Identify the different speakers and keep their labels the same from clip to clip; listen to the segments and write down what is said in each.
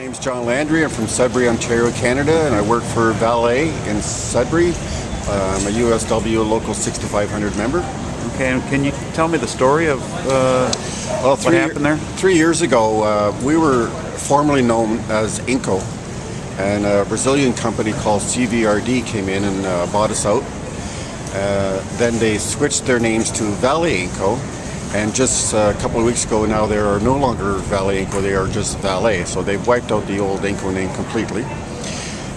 Speaker 1: name's John Landry. I'm from Sudbury, Ontario, Canada, and I work for Vale in Sudbury. I'm a USW Local 6500 member.
Speaker 2: Okay, and can you tell me the story of what happened there?
Speaker 1: 3 years ago, we were formerly known as Inco, and a Brazilian company called CVRD came in and bought us out. Then they switched their names to Vale Inco, and just a couple of weeks ago now they are no longer Vale Inco, they are just Vale. So they've wiped out the old Inco name completely.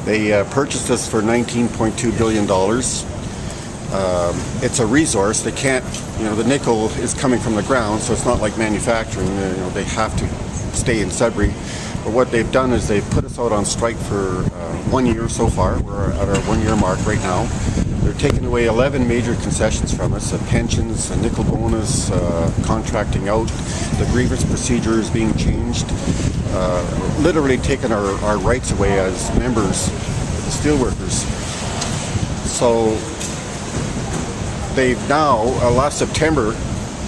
Speaker 1: They purchased us for $19.2 billion. It's a resource. They can't, the nickel is coming from the ground, so it's not like manufacturing. They have to stay in Sudbury. But what they've done is they've put us out on strike for 1 year so far. We're at our 1 year mark right now. They're taking away 11 major concessions from us, pensions, a nickel bonus, contracting out, the grievance procedure is being changed, literally taking our rights away as members, the steelworkers. So they've now, last September,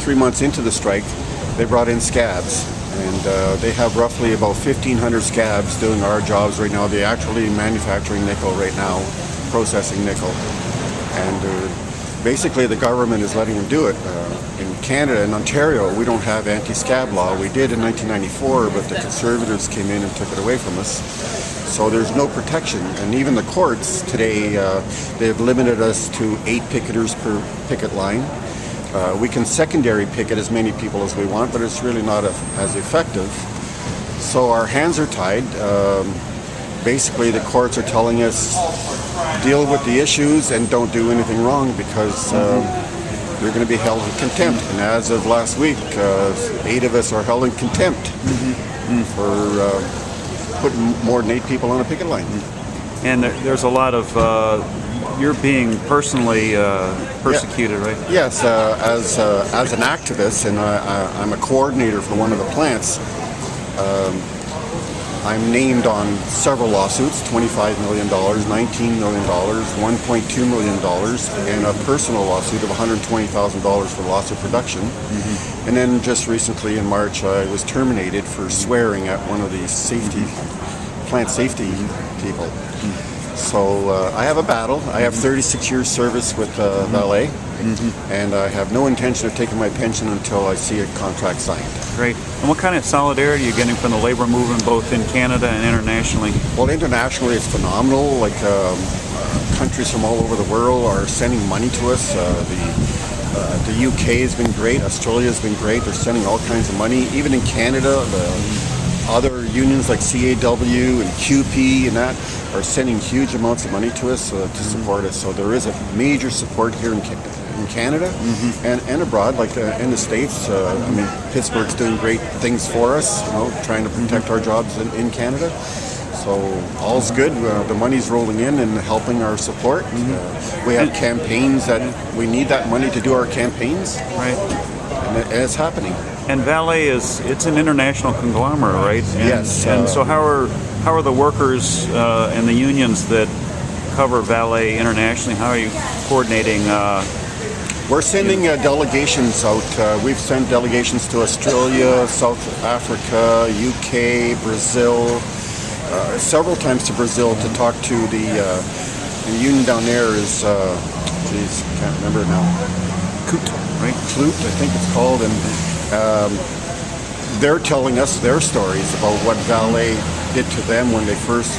Speaker 1: 3 months into the strike, they brought in scabs. And they have roughly about 1,500 scabs doing our jobs right now. They're actually manufacturing nickel right now, processing nickel. And basically the government is letting them do it. In Canada and Ontario, we don't have anti-scab law. We did in 1994, but the Conservatives came in and took it away from us. So there's no protection. And even the courts today, they've limited us to 8 picketers per picket line. We can secondary picket as many people as we want, but it's really not as effective. So our hands are tied. Basically, the courts are telling us, deal with the issues and don't do anything wrong because they're going to be held in contempt. And as of last week, 8 of us are held in contempt for putting more than 8 people on a picket line.
Speaker 2: And there's a lot of you're being personally persecuted, right?
Speaker 1: Yes, as an activist, and I'm a coordinator for one of the plants. I'm named on several lawsuits, $25 million, $19 million, $1.2 million, and a personal lawsuit of $120,000 for loss of production. And then just recently in March, I was terminated for swearing at one of the plant safety people. So I have a battle. I have 36 years service with Vale, and I have no intention of taking my pension until I see a contract signed.
Speaker 2: Great. And what kind of solidarity are you getting from the labor movement, both in Canada and internationally?
Speaker 1: Well, internationally it's phenomenal. Like countries from all over the world are sending money to us. The UK has been great. Australia has been great. They're sending all kinds of money. Even in Canada, the other unions like CAW and QP and that are sending huge amounts of money to us to support us. So there is a major support here in Canada and abroad, like in the States. I mean, Pittsburgh's doing great things for us, trying to protect our jobs in Canada. So all's good. The money's rolling in and helping our support. We have campaigns that we need that money to do our campaigns.
Speaker 2: Right.
Speaker 1: And it's happening.
Speaker 2: And Vale it's an international conglomerate, right? And,
Speaker 1: yes.
Speaker 2: And so how are the workers and the unions that cover Vale internationally? How are you coordinating?
Speaker 1: We're sending delegations out. We've sent delegations to Australia, South Africa, UK, Brazil, several times to Brazil to talk to the union down there is, can't remember it now.
Speaker 2: CUT, right?
Speaker 1: CUT, I think it's called, and they're telling us their stories about what Vale did to them when they first.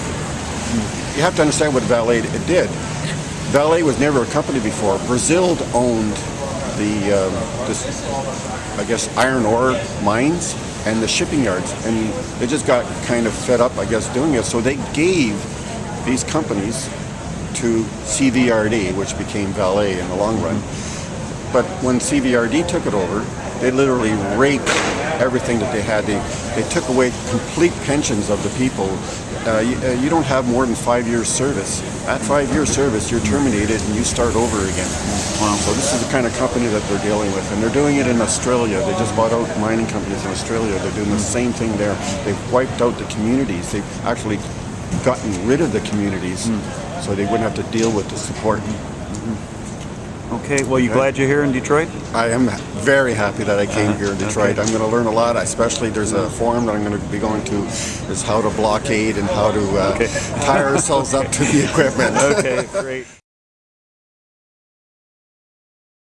Speaker 1: You have to understand what Vale did. Vale was never a company before. Brazil owned the, iron ore mines and the shipping yards, and they just got kind of fed up, doing it. So they gave these companies to CVRD, which became Vale in the long run. But when CVRD took it over, they literally raped everything that they had. They took away complete pensions of the people. You don't have more than 5 years service. At 5 years service, you're terminated and you start over again. Wow. So this is the kind of company that they're dealing with. And they're doing it in Australia. They just bought out mining companies in Australia. They're doing the same thing there. They've wiped out the communities. They've actually gotten rid of the communities so they wouldn't have to deal with the support.
Speaker 2: Okay. Okay. Well, you glad you're here in Detroit?
Speaker 1: I am very happy that I came here in Detroit.
Speaker 2: Okay.
Speaker 1: I'm going to learn a lot, especially there's a forum that I'm going to be going to, is how to blockade and how to tie ourselves up to the equipment.
Speaker 2: Okay, great.